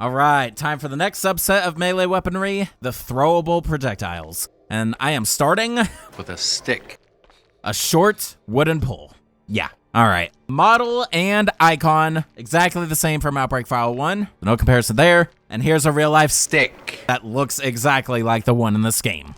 All right, time for the next subset of melee weaponry, the throwable projectiles. And I am starting with a stick. A short wooden pole. Yeah, all right. Model and icon, exactly the same from Outbreak File 1. No comparison there. And here's a real life stick that looks exactly like the one in this game.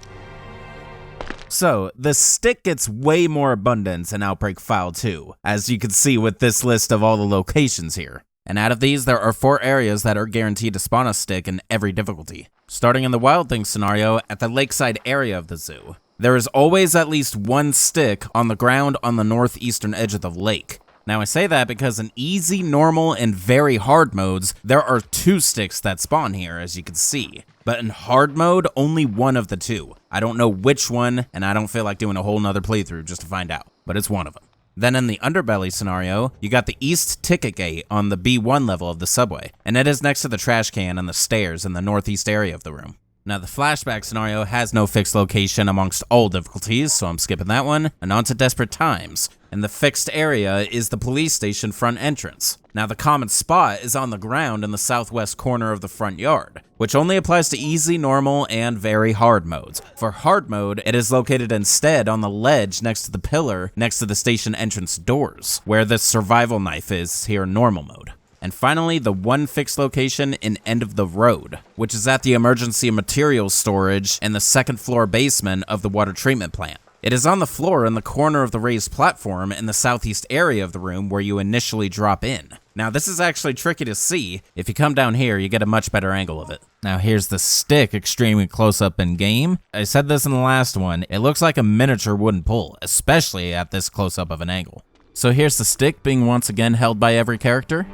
So, the stick gets way more abundance in Outbreak File 2, as you can see with this list of all the locations here. And out of these, there are 4 areas that are guaranteed to spawn a stick in every difficulty. Starting in the Wild Things scenario at the lakeside area of the zoo. There is always at least 1 stick on the ground on the northeastern edge of the lake. Now I say that because in easy, normal, and very hard modes, there are 2 sticks that spawn here, as you can see. But in hard mode, only 1 of the 2. I don't know which one, and I don't feel like doing a whole nother playthrough just to find out, but it's one of them. Then in the Underbelly scenario, you got the East Ticket Gate on the B1 level of the subway, and it is next to the trash can and the stairs in the northeast area of the room. Now the Flashback scenario has no fixed location amongst all difficulties, so I'm skipping that one, and on to Desperate Times. And the fixed area is the police station front entrance. Now the common spot is on the ground in the southwest corner of the front yard, which only applies to easy, normal, and very hard modes. For hard mode, it is located instead on the ledge next to the pillar next to the station entrance doors, where the survival knife is here in normal mode. And finally, the one fixed location in End of the Road, which is at the emergency materials storage in the 2nd floor basement of the water treatment plant. It is on the floor in the corner of the raised platform in the southeast area of the room where you initially drop in. Now this is actually tricky to see. If you come down here, you get a much better angle of it. Now here's the stick extremely close up in game. I said this in the last one, it looks like a miniature wooden pole, especially at this close up of an angle. So here's the stick being once again held by every character.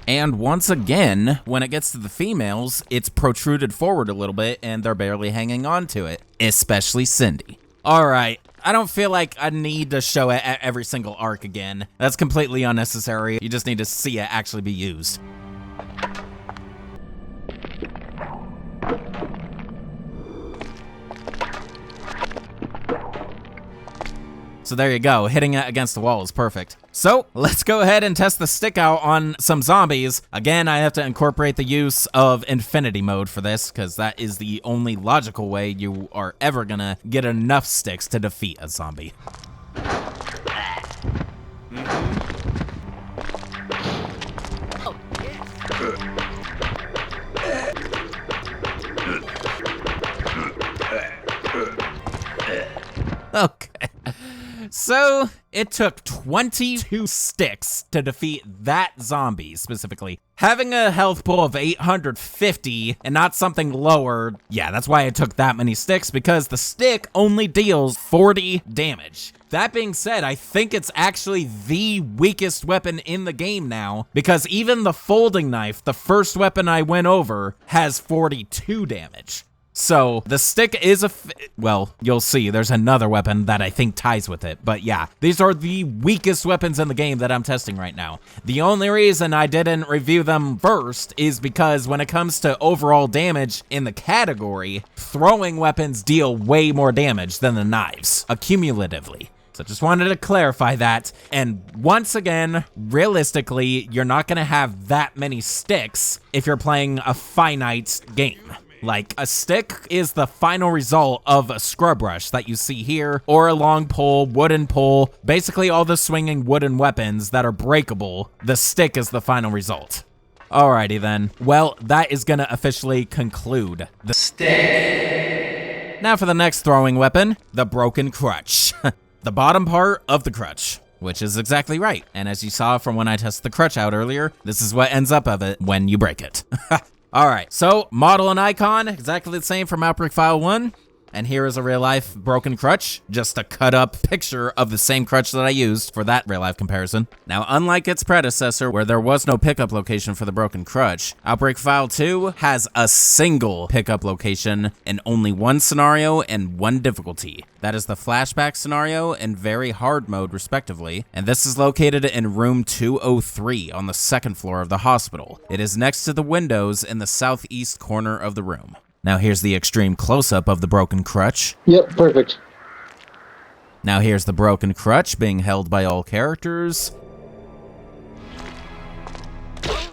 And once again, when it gets to the females, it's protruded forward a little bit and they're barely hanging on to it, especially Cindy. All right, I don't feel like I need to show it at every single arc again. That's completely unnecessary. You just need to see it actually be used. So there you go, hitting it against the wall is perfect. So let's go ahead and test the stick out on some zombies. Again, I have to incorporate the use of infinity mode for this, because that is the only logical way you are ever gonna get enough sticks to defeat a zombie. Okay. So, it took 22 sticks to defeat that zombie, specifically. Having a health pool of 850 and not something lower, yeah, that's why it took that many sticks, because the stick only deals 40 damage. That being said, I think it's actually the weakest weapon in the game now, because even the folding knife, the first weapon I went over, has 42 damage. So, the stick is well, you'll see, there's another weapon that I think ties with it. But yeah, these are the weakest weapons in the game that I'm testing right now. The only reason I didn't review them first is because when it comes to overall damage in the category, throwing weapons deal way more damage than the knives, accumulatively. So just wanted to clarify that. And once again, realistically, you're not gonna have that many sticks if you're playing a finite game. Like, a stick is the final result of a scrub brush that you see here, or a long pole, wooden pole, basically all the swinging wooden weapons that are breakable. The stick is the final result. Alrighty then. Well, that is gonna officially conclude the stick. Now for the next throwing weapon, the broken crutch. The bottom part of the crutch. Which is exactly right. And as you saw from when I tested the crutch out earlier, this is what ends up of it when you break it. All right, so model and icon, exactly the same from Outbreak File 1. And here is a real-life broken crutch, just a cut-up picture of the same crutch that I used for that real-life comparison. Now, unlike its predecessor, where there was no pickup location for the broken crutch, Outbreak File 2 has a single pickup location in only one scenario and one difficulty. That is the flashback scenario and very hard mode, respectively, and this is located in room 203 on the 2nd floor of the hospital. It is next to the windows in the southeast corner of the room. Now here's the extreme close-up of the broken crutch. Yep, perfect. Now here's the broken crutch being held by all characters.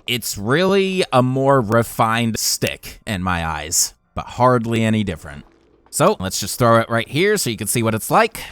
It's really a more refined stick in my eyes, but hardly any different. So let's just throw it right here so you can see what it's like.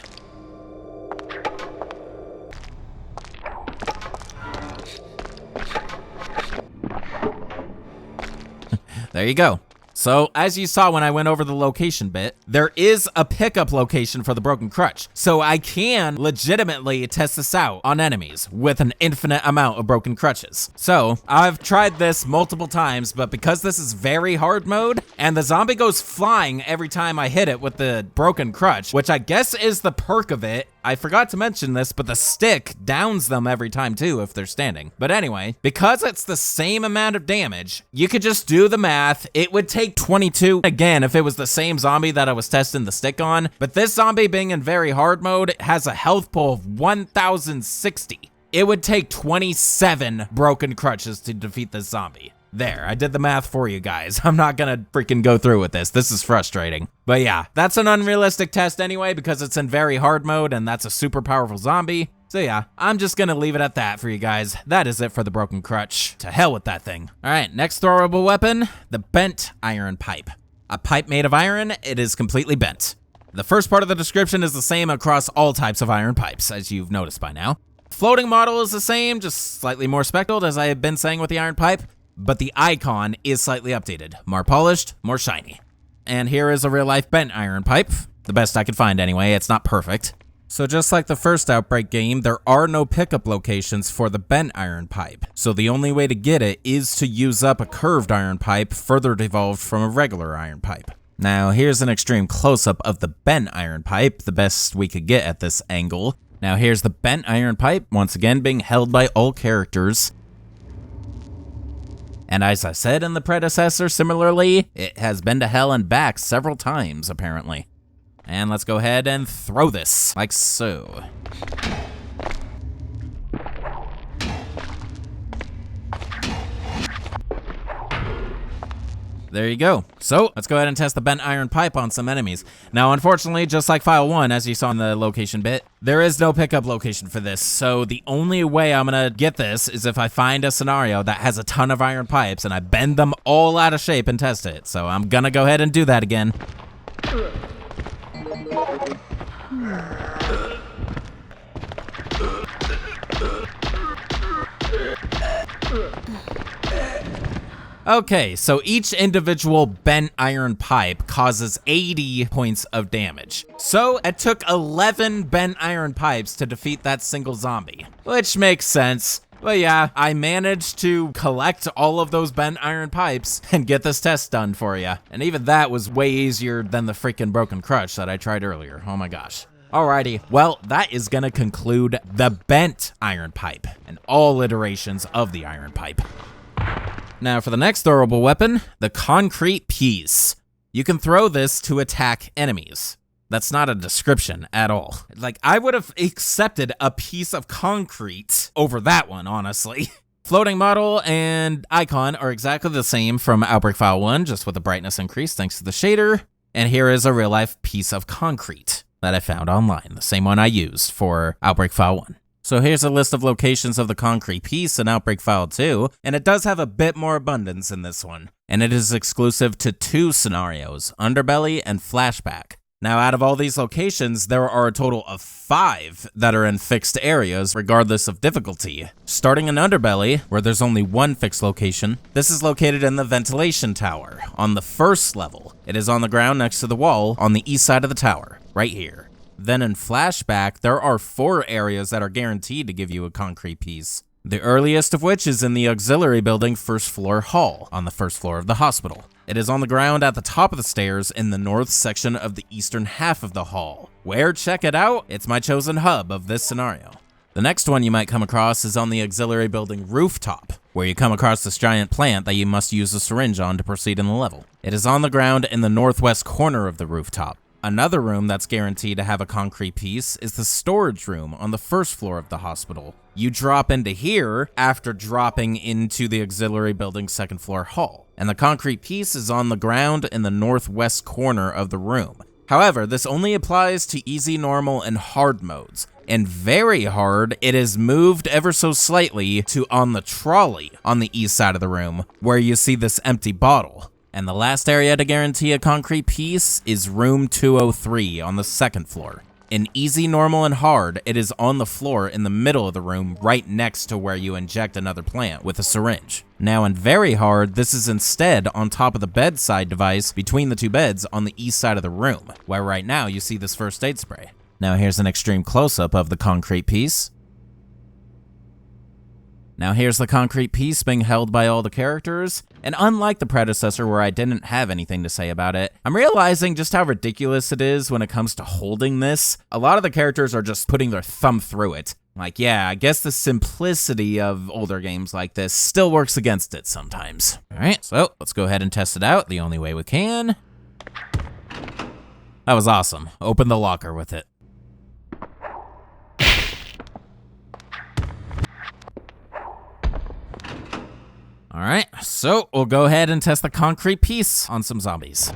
There you go. So, as you saw when I went over the location bit, there is a pickup location for the broken crutch. So I can legitimately test this out on enemies with an infinite amount of broken crutches. So, I've tried this multiple times, but because this is very hard mode, and the zombie goes flying every time I hit it with the broken crutch, which I guess is the perk of it. I forgot to mention this, but the stick downs them every time too if they're standing. But anyway, because it's the same amount of damage, you could just do the math. It would take 22 again if it was the same zombie that I was testing the stick on. But this zombie being in very hard mode has a health pool of 1060. It would take 27 broken crutches to defeat this zombie. There, I did the math for you guys. I'm not gonna freaking go through with this. This is frustrating. But yeah, that's an unrealistic test anyway because it's in very hard mode and that's a super powerful zombie. So yeah, I'm just gonna leave it at that for you guys. That is it for the broken crutch. To hell with that thing. All right, next throwable weapon, the bent iron pipe. A pipe made of iron, it is completely bent. The first part of the description is the same across all types of iron pipes, as you've noticed by now. Floating model is the same, just slightly more speckled, as I have been saying with the iron pipe. But the icon is slightly updated, more polished, more shiny. And here is a real-life bent iron pipe, the best I could find anyway. It's not perfect. So just like the first Outbreak game, there are no pickup locations for the bent iron pipe. So the only way to get it is to use up a curved iron pipe further devolved from a regular iron pipe. Now here's an extreme close-up of the bent iron pipe, the best we could get at this angle. Now here's the bent iron pipe, once again being held by all characters. And as I said in the predecessor, similarly, it has been to hell and back several times, apparently. And let's go ahead and throw this, like so. There you go. So, let's go ahead and test the bent iron pipe on some enemies. Now, unfortunately, just like File 1, as you saw in the location bit, there is no pickup location for this. So, the only way I'm gonna get this is if I find a scenario that has a ton of iron pipes and I bend them all out of shape and test it. So, I'm gonna go ahead and do that again. Okay, so each individual bent iron pipe causes 80 points of damage. So it took 11 bent iron pipes to defeat that single zombie, which makes sense. But yeah, I managed to collect all of those bent iron pipes and get this test done for you. And even that was way easier than the freaking broken crutch that I tried earlier. Oh my gosh. Alrighty, well, that is gonna conclude the bent iron pipe and all iterations of the iron pipe. Now for the next throwable weapon, the concrete piece. You can throw this to attack enemies. That's not a description at all. Like, I would have accepted a piece of concrete over that one, honestly. Floating model and icon are exactly the same from Outbreak File 1, just with the brightness increase thanks to the shader. And here is a real-life piece of concrete that I found online, the same one I used for Outbreak File 1. So here's a list of locations of the concrete piece in Outbreak File 2, and it does have a bit more abundance in this one. And it is exclusive to 2 scenarios, Underbelly and Flashback. Now, out of all these locations, there are a total of 5 that are in fixed areas, regardless of difficulty. Starting in Underbelly, where there's only 1 fixed location, this is located in the ventilation tower, on the first level. It is on the ground next to the wall, on the east side of the tower, right here. Then in Flashback, there are 4 areas that are guaranteed to give you a concrete piece. The earliest of which is in the auxiliary building first floor hall, on the first floor of the hospital. It is on the ground at the top of the stairs in the north section of the eastern half of the hall, where, check it out, it's my chosen hub of this scenario. The next one you might come across is on the auxiliary building rooftop, where you come across this giant plant that you must use a syringe on to proceed in the level. It is on the ground in the northwest corner of the rooftop. Another room that's guaranteed to have a concrete piece is the storage room on the first floor of the hospital. You drop into here after dropping into the auxiliary building's second floor hall, and the concrete piece is on the ground in the northwest corner of the room. However, this only applies to easy, normal, and hard modes. In very hard, it is moved ever so slightly to on the trolley on the east side of the room, where you see this empty bottle. And the last area to guarantee a concrete piece is room 203 on the second floor. In easy, normal, and hard, it is on the floor in the middle of the room right next to where you inject another plant with a syringe. Now in very hard, this is instead on top of the bedside device between the two beds on the east side of the room, where right now you see this first aid spray. Now here's an extreme close-up of the concrete piece. Now here's the concrete piece being held by all the characters, and unlike the predecessor where I didn't have anything to say about it, I'm realizing just how ridiculous it is when it comes to holding this. A lot of the characters are just putting their thumb through it. Like, yeah, I guess the simplicity of older games like this still works against it sometimes. Alright, so let's go ahead and test it out the only way we can. That was awesome. Open the locker with it. All right, so we'll go ahead and test the concrete piece on some zombies.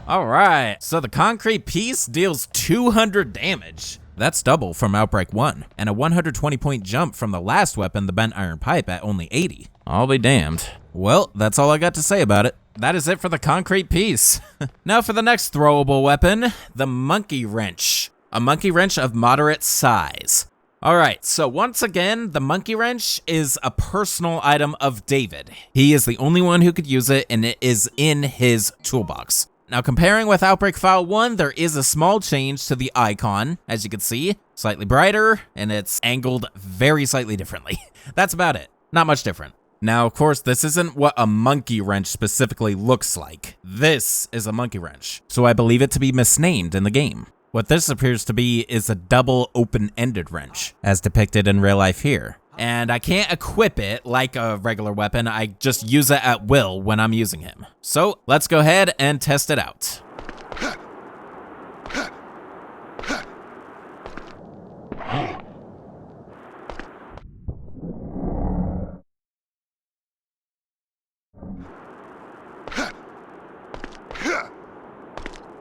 All right, so the concrete piece deals 200 damage. That's double from Outbreak 1, and a 120-point jump from the last weapon, the bent iron pipe, at only 80. I'll be damned. Well, that's all I got to say about it. That is it for the concrete piece. Now for the next throwable weapon, the monkey wrench. A monkey wrench of moderate size. All right, so once again, the monkey wrench is a personal item of David. He is the only one who could use it, and it is in his toolbox. Now comparing with Outbreak File 1, there is a small change to the icon, as you can see, slightly brighter, and it's angled very slightly differently. That's about it, not much different. Now, of course, this isn't what a monkey wrench specifically looks like. This is a monkey wrench, so I believe it to be misnamed in the game. What this appears to be is a double open-ended wrench, as depicted in real life here. And I can't equip it like a regular weapon, I just use it at will when I'm using him. So, let's go ahead and test it out.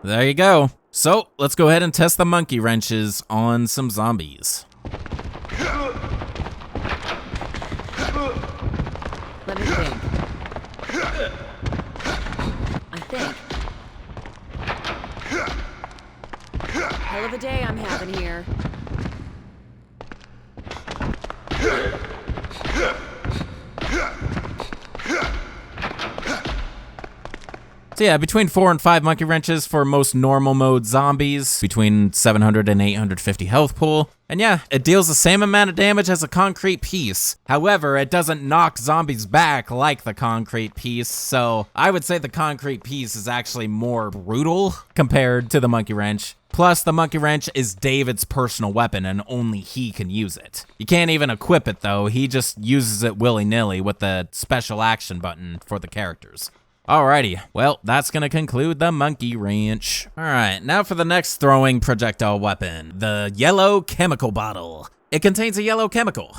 There you go. So, let's go ahead and test the monkey wrenches on some zombies. Let me think. I think. Hell of a day I'm having here. So yeah, between 4 and 5 monkey wrenches for most normal mode zombies, between 700 and 850 health pool. And yeah, it deals the same amount of damage as a concrete piece. However, it doesn't knock zombies back like the concrete piece, so I would say the concrete piece is actually more brutal compared to the monkey wrench. Plus, the monkey wrench is David's personal weapon and only he can use it. You can't even equip it though, he just uses it willy-nilly with the special action button for the characters. Alrighty, well, that's gonna conclude the monkey wrench. Alright, now for the next throwing projectile weapon, the yellow chemical bottle. It contains a yellow chemical.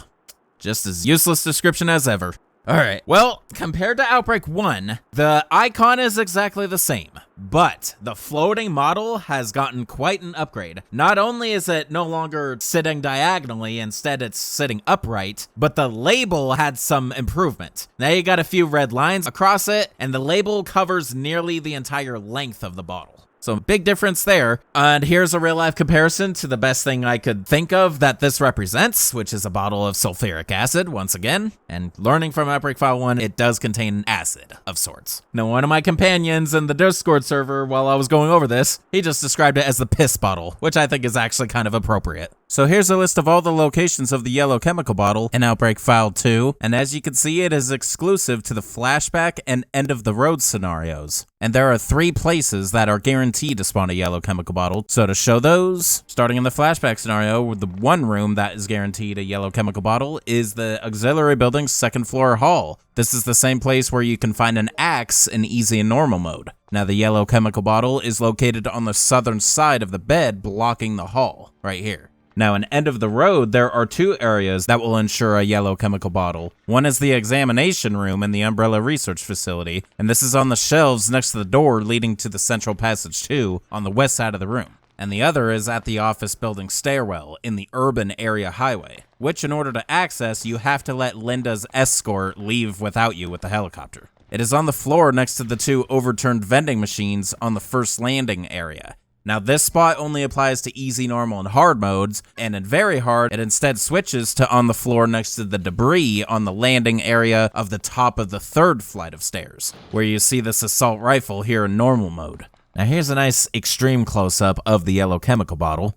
Just as useless description as ever. Alright, well, compared to Outbreak 1, the icon is exactly the same, but the floating model has gotten quite an upgrade. Not only is it no longer sitting diagonally, instead it's sitting upright, but the label had some improvement. Now you got a few red lines across it, and the label covers nearly the entire length of the bottle. So big difference there. And here's a real life comparison to the best thing I could think of that this represents, which is a bottle of sulfuric acid once again. And learning from Outbreak File 1, it does contain acid of sorts. Now one of my companions in the Discord server while I was going over this, he just described it as the piss bottle, which I think is actually kind of appropriate. So here's a list of all the locations of the yellow chemical bottle in Outbreak File 2, and as you can see, it is exclusive to the flashback and end of the road scenarios. And there are 3 places that are guaranteed to spawn a yellow chemical bottle. So to show those, starting in the flashback scenario, with the one room that is guaranteed a yellow chemical bottle is the auxiliary building's 2nd floor hall. This is the same place where you can find an axe in easy and normal mode. Now the yellow chemical bottle is located on the southern side of the bed blocking the hall, right here. Now, in End of the Road, there are 2 areas that will ensure a yellow chemical bottle. One is the examination room in the Umbrella Research Facility, and this is on the shelves next to the door leading to the Central Passage 2 on the west side of the room. And the other is at the office building stairwell in the urban area highway, which in order to access, you have to let Linda's escort leave without you with the helicopter. It is on the floor next to the 2 overturned vending machines on the first landing area. Now, this spot only applies to easy, normal, and hard modes, and in very hard, it instead switches to on the floor next to the debris on the landing area of the top of the 3rd flight of stairs, where you see this assault rifle here in normal mode. Now, here's a nice extreme close-up of the yellow chemical bottle.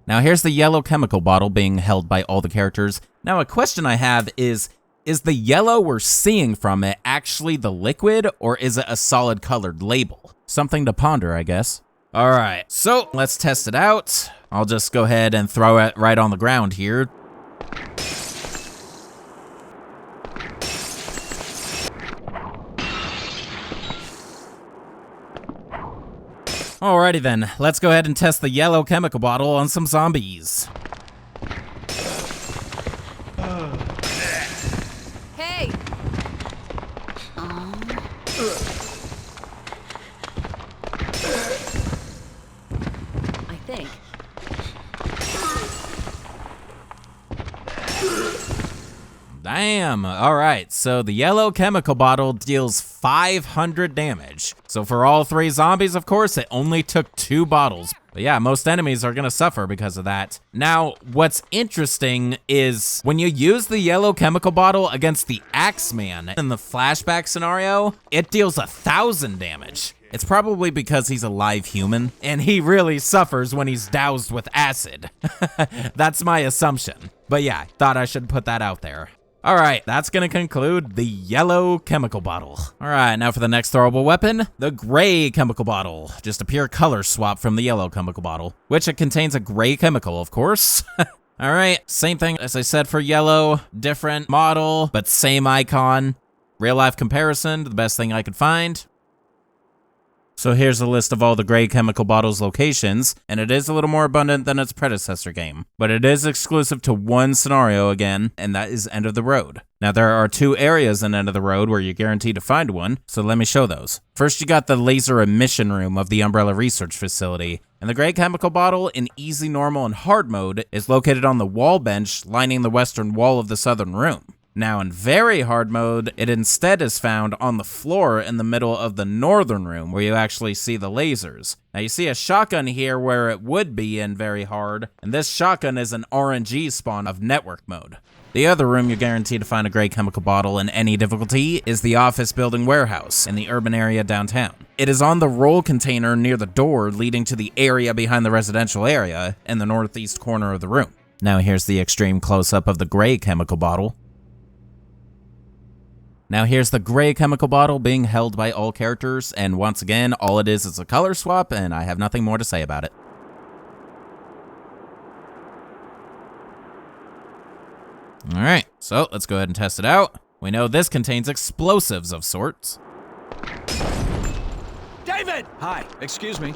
Now, here's the yellow chemical bottle being held by all the characters. Now, a question I have is the yellow we're seeing from it actually the liquid, or is it a solid colored label? Something to ponder, I guess. All right, so let's test it out. I'll just go ahead and throw it right on the ground here. Alrighty then, let's go ahead and test the yellow chemical bottle on some zombies. Hey! I think. Damn, alright, so the yellow chemical bottle deals 500 damage. So for all 3 zombies, of course, it only took 2 bottles. But yeah, most enemies are gonna suffer because of that. Now, what's interesting is when you use the yellow chemical bottle against the Axeman in the flashback scenario, it deals 1,000 damage. It's probably because he's a live human, and he really suffers when he's doused with acid. That's my assumption. But yeah, thought I should put that out there. All right, that's gonna conclude the yellow chemical bottle. All right, now for the next throwable weapon, the gray chemical bottle. Just a pure color swap from the yellow chemical bottle, which it contains a gray chemical, of course. All right, same thing as I said for yellow, different model, but same icon. Real life comparison to the best thing I could find. So here's a list of all the gray chemical bottles locations, and it is a little more abundant than its predecessor game, but it is exclusive to one scenario again, and that is End of the Road. Now there are 2 areas in End of the Road where you're guaranteed to find one, so let me show those. First, you got the laser emission room of the Umbrella Research Facility, and the gray chemical bottle in easy, normal, and hard mode is located on the wall bench lining the western wall of the southern room. Now in very hard mode, it instead is found on the floor in the middle of the northern room where you actually see the lasers. Now you see a shotgun here where it would be in very hard, and this shotgun is an RNG spawn of network mode. The other room you're guaranteed to find a gray chemical bottle in any difficulty is the office building warehouse in the urban area downtown. It is on the roll container near the door leading to the area behind the residential area in the northeast corner of the room. Now here's the extreme close-up of the gray chemical bottle. Now here's the gray chemical bottle being held by all characters, and once again, all it is a color swap, and I have nothing more to say about it. Alright, so let's go ahead and test it out. We know this contains explosives of sorts. David! Hi, excuse me.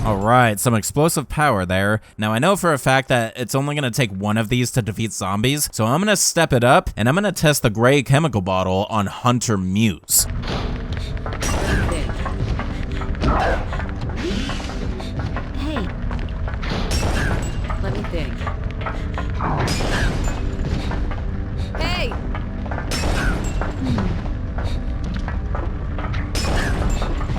Alright, some explosive power there. Now I know for a fact that it's only going to take one of these to defeat zombies, so I'm going to step it up, and I'm going to test the gray chemical bottle on Hunter Muse. Hey. Let me think. Hey!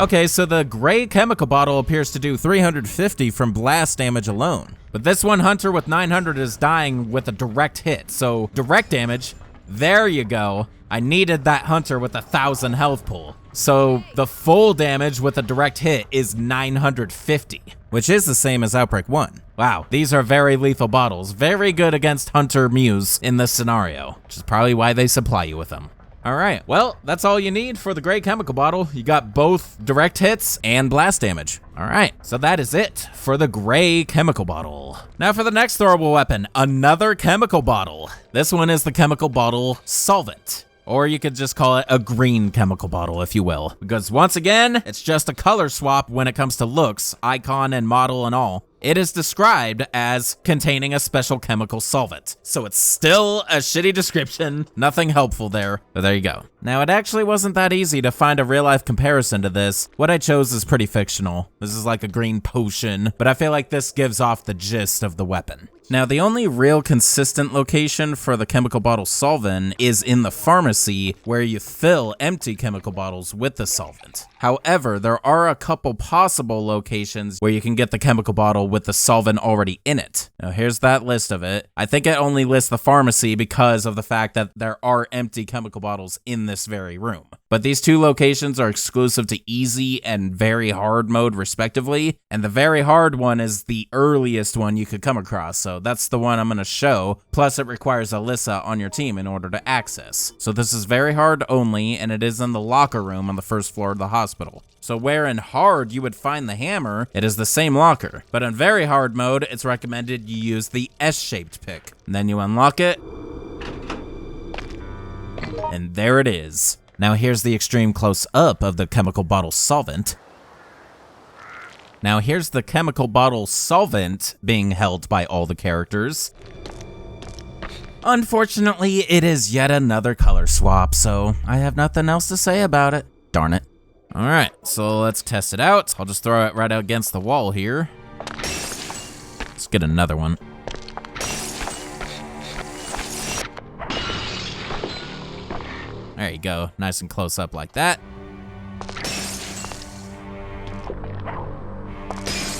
Okay, so the gray chemical bottle appears to do 350 from blast damage alone. But this one Hunter with 900 is dying with a direct hit, so direct damage, there you go. I needed that Hunter with 1,000 health pool. So the full damage with a direct hit is 950, which is the same as Outbreak 1. Wow, these are very lethal bottles, very good against Hunter Muse in this scenario, which is probably why they supply you with them. All right, well, that's all you need for the gray chemical bottle. You got both direct hits and blast damage. All right, so that is it for the gray chemical bottle. Now for the next throwable weapon, another chemical bottle. This one is the chemical bottle Solvent, Or you could just call it a green chemical bottle, if you will. Because once again, it's just a color swap when it comes to looks, icon and model and all. It is described as containing a special chemical solvent. So it's still a shitty description, nothing helpful there, but there you go. Now, it actually wasn't that easy to find a real-life comparison to this. What I chose is pretty fictional. This is like a green potion, but I feel like this gives off the gist of the weapon. Now, the only real consistent location for the chemical bottle solvent is in the pharmacy, where you fill empty chemical bottles with the solvent. However, there are a couple possible locations where you can get the chemical bottle with the solvent already in it. Now, here's that list of it. I think it only lists the pharmacy because of the fact that there are empty chemical bottles in this very room. But these two locations are exclusive to easy and very hard mode respectively, and the very hard one is the earliest one you could come across, so that's the one I'm going to show, plus it requires Alyssa on your team in order to access. So this is very hard only, and it is in the locker room on the first floor of the hospital. So where in hard you would find the hammer, it is the same locker, but in very hard mode, it's recommended you use the S-shaped pick. And then you unlock it, and there it is. Now here's the extreme close-up of the chemical bottle solvent. Now here's the chemical bottle solvent being held by all the characters. Unfortunately, it is yet another color swap, so I have nothing else to say about it. Darn it. All right, so let's test it out. I'll just throw it right against the wall here. Let's get another one. There you go, nice and close up like that.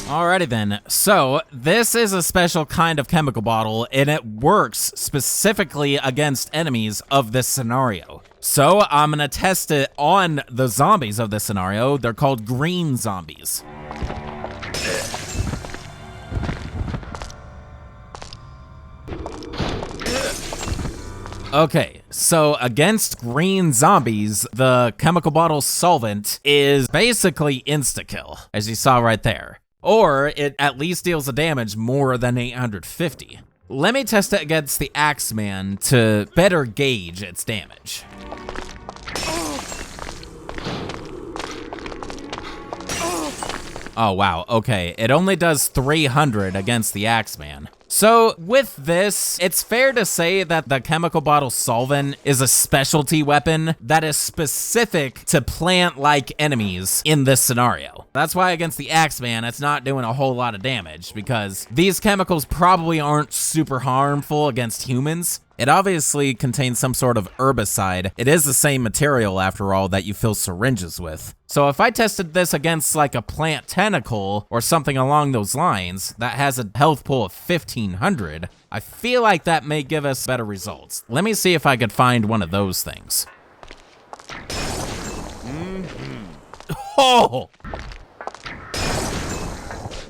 Alrighty then, so this is a special kind of chemical bottle and it works specifically against enemies of this scenario. So I'm gonna test it on the zombies of this scenario. They're called green zombies. Okay, so against green zombies, the chemical bottle solvent is basically insta-kill, as you saw right there. Or it at least deals the damage more than 850. Let me test it against the Axeman to better gauge its damage. Oh wow, okay, it only does 300 against the Axeman. So with this, it's fair to say that the chemical bottle solvent is a specialty weapon that is specific to plant-like enemies in this scenario. That's why against the Axeman, it's not doing a whole lot of damage because these chemicals probably aren't super harmful against humans. It obviously contains some sort of herbicide. It is the same material, after all, that you fill syringes with. So if I tested this against like a plant tentacle or something along those lines that has a health pool of 1500, I feel like that may give us better results. Let me see if I could find one of those things. Oh!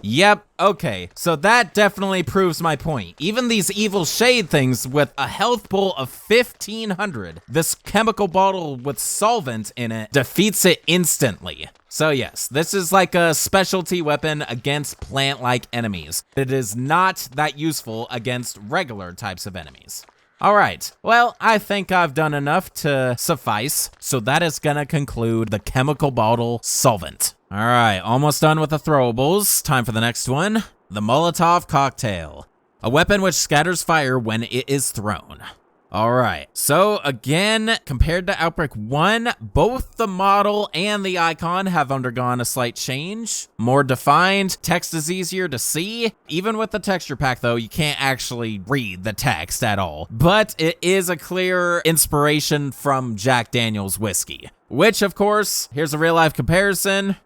Yep, okay, so that definitely proves my point. Even these evil shade things with a health pool of 1500, this chemical bottle with solvent in it defeats it instantly. So yes, this is like a specialty weapon against plant-like enemies. It is not that useful against regular types of enemies. All right, well, I think I've done enough to suffice, so that is gonna conclude the chemical bottle solvent. All right, almost done with the throwables. Time for the next one, the Molotov Cocktail, a weapon which scatters fire when it is thrown. All right, so again, compared to Outbreak 1, both the model and the icon have undergone a slight change. More defined, text is easier to see. Even with the texture pack though, you can't actually read the text at all. But it is a clear inspiration from Jack Daniel's whiskey, which of course, here's a real life comparison.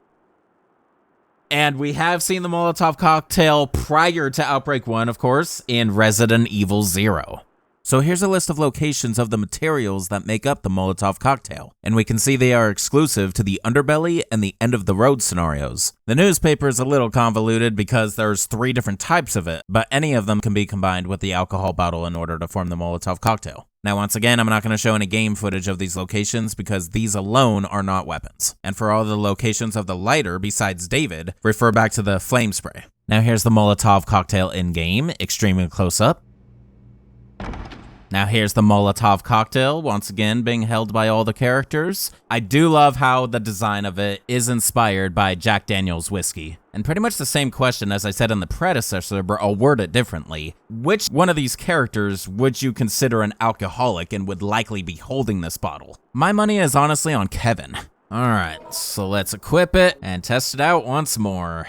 And we have seen the Molotov Cocktail prior to Outbreak 1, of course, in Resident Evil 0. So here's a list of locations of the materials that make up the Molotov Cocktail, and we can see they are exclusive to the underbelly and the end of the road scenarios. The newspaper is a little convoluted because there's 3 different types of it, but any of them can be combined with the alcohol bottle in order to form the Molotov Cocktail. Now once again, I'm not going to show any game footage of these locations because these alone are not weapons. And for all the locations of the lighter besides David, refer back to the flame spray. Now here's the Molotov Cocktail in-game, extremely close up. Now here's the Molotov Cocktail, once again being held by all the characters. I do love how the design of it is inspired by Jack Daniel's whiskey. And pretty much the same question as I said in the predecessor, but I'll word it differently. Which one of these characters would you consider an alcoholic and would likely be holding this bottle? My money is honestly on Kevin. Alright, so let's equip it and test it out once more.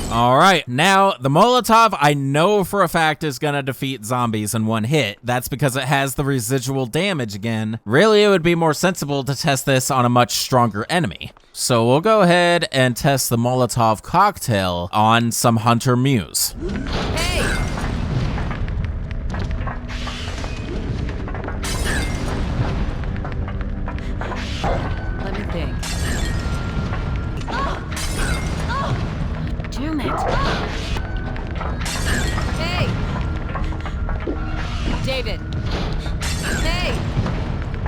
All right, now the Molotov I know for a fact is gonna defeat zombies in one hit. That's because it has the residual damage again. Really, it would be more sensible to test this on a much stronger enemy. So we'll go ahead and test the Molotov Cocktail on some Hunter Muse. Hey! Let me think. Damn it. Hey! David! Hey!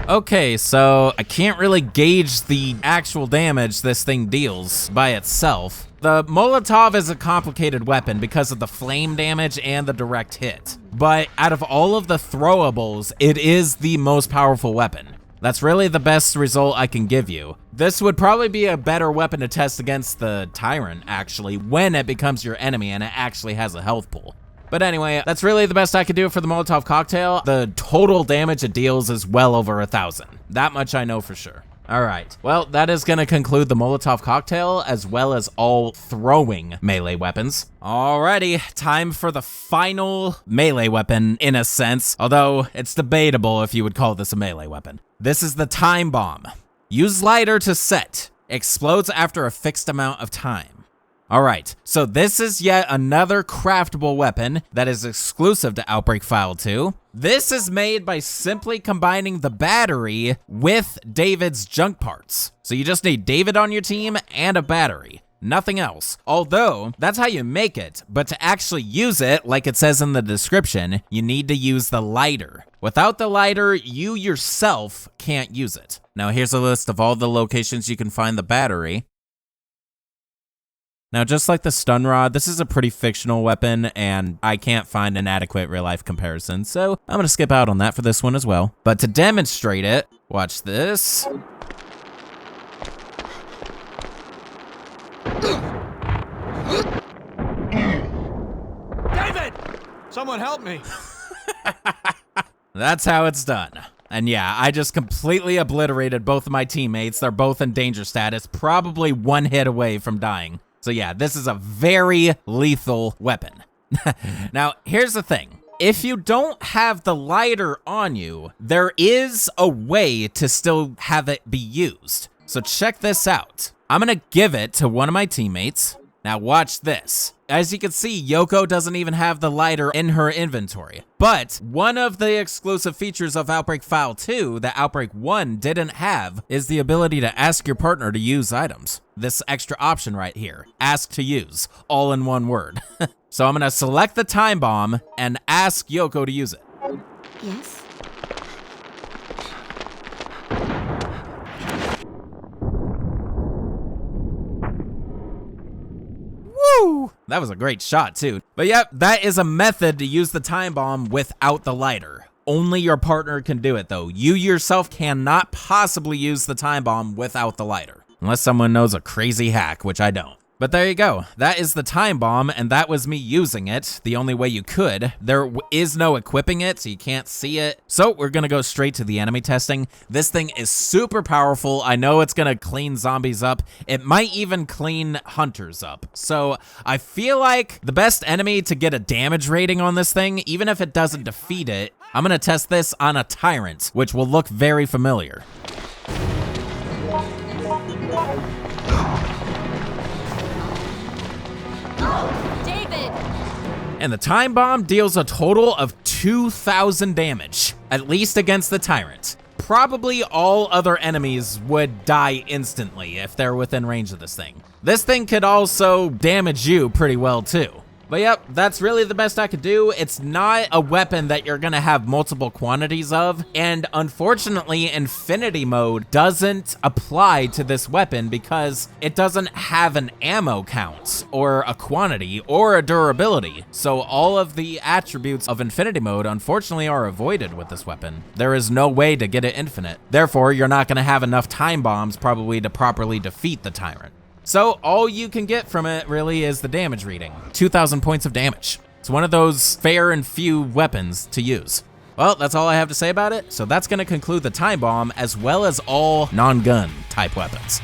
Okay, so I can't really gauge the actual damage this thing deals by itself. The Molotov is a complicated weapon because of the flame damage and the direct hit. But out of all of the throwables, it is the most powerful weapon. That's really the best result I can give you. This would probably be a better weapon to test against the Tyrant, actually, when it becomes your enemy and it actually has a health pool. But anyway, that's really the best I could do for the Molotov Cocktail. The total damage it deals is well over 1,000. That much I know for sure. All right, well, that is gonna conclude the Molotov Cocktail as well as all throwing melee weapons. Alrighty, time for the final melee weapon in a sense, although it's debatable if you would call this a melee weapon. This is the Time Bomb. Use lighter to set. Explodes after a fixed amount of time. All right, so this is yet another craftable weapon that is exclusive to Outbreak File 2. This is made by simply combining the battery with David's junk parts. So you just need David on your team and a battery. Nothing else. Although, that's how you make it, but to actually use it, like it says in the description, you need to use the lighter. Without the lighter, you yourself can't use it. Now here's a list of all the locations you can find the battery. Now, just like the stun rod, this is a pretty fictional weapon, and I can't find an adequate real-life comparison, so I'm gonna skip out on that for this one as well. But to demonstrate it, watch this. David! Someone help me. That's how it's done. And yeah, I just completely obliterated both of my teammates. They're both in danger status, probably one hit away from dying. So yeah, this is a very lethal weapon. Now, here's the thing. If you don't have the lighter on you, there is a way to still have it be used. So check this out. I'm gonna give it to one of my teammates. Now watch this. As you can see, Yoko doesn't even have the lighter in her inventory. But one of the exclusive features of Outbreak File 2 that Outbreak 1 didn't have is the ability to ask your partner to use items. This extra option right here, ask to use, all in one word. So I'm gonna select the Time Bomb and ask Yoko to use it. Yes? Woo! That was a great shot too. But yep, that is a method to use the Time Bomb without the lighter. Only your partner can do it though. You yourself cannot possibly use the Time Bomb without the lighter. Unless someone knows a crazy hack, which I don't. But there you go. That is the Time Bomb, and that was me using it the only way you could. There is no equipping it, so you can't see it. So we're gonna go straight to the enemy testing. This thing is super powerful. I know it's gonna clean zombies up. It might even clean hunters up. So I feel like the best enemy to get a damage rating on this thing, even if it doesn't defeat it, I'm gonna test this on a Tyrant, which will look very familiar. David! And the Time Bomb deals a total of 2,000 damage, at least against the Tyrant. Probably all other enemies would die instantly if they're within range of this thing. This thing could also damage you pretty well too. But yep, that's really the best I could do. It's not a weapon that you're gonna have multiple quantities of, and unfortunately, Infinity Mode doesn't apply to this weapon because it doesn't have an ammo count, or a quantity, or a durability. So all of the attributes of Infinity Mode, unfortunately, are avoided with this weapon. There is no way to get it infinite. Therefore, you're not gonna have enough time bombs probably to properly defeat the Tyrant. So all you can get from it really is the damage reading. 2,000 points of damage. It's one of those fair and few weapons to use. Well, that's all I have to say about it. So that's gonna conclude the time bomb as well as all non-gun type weapons.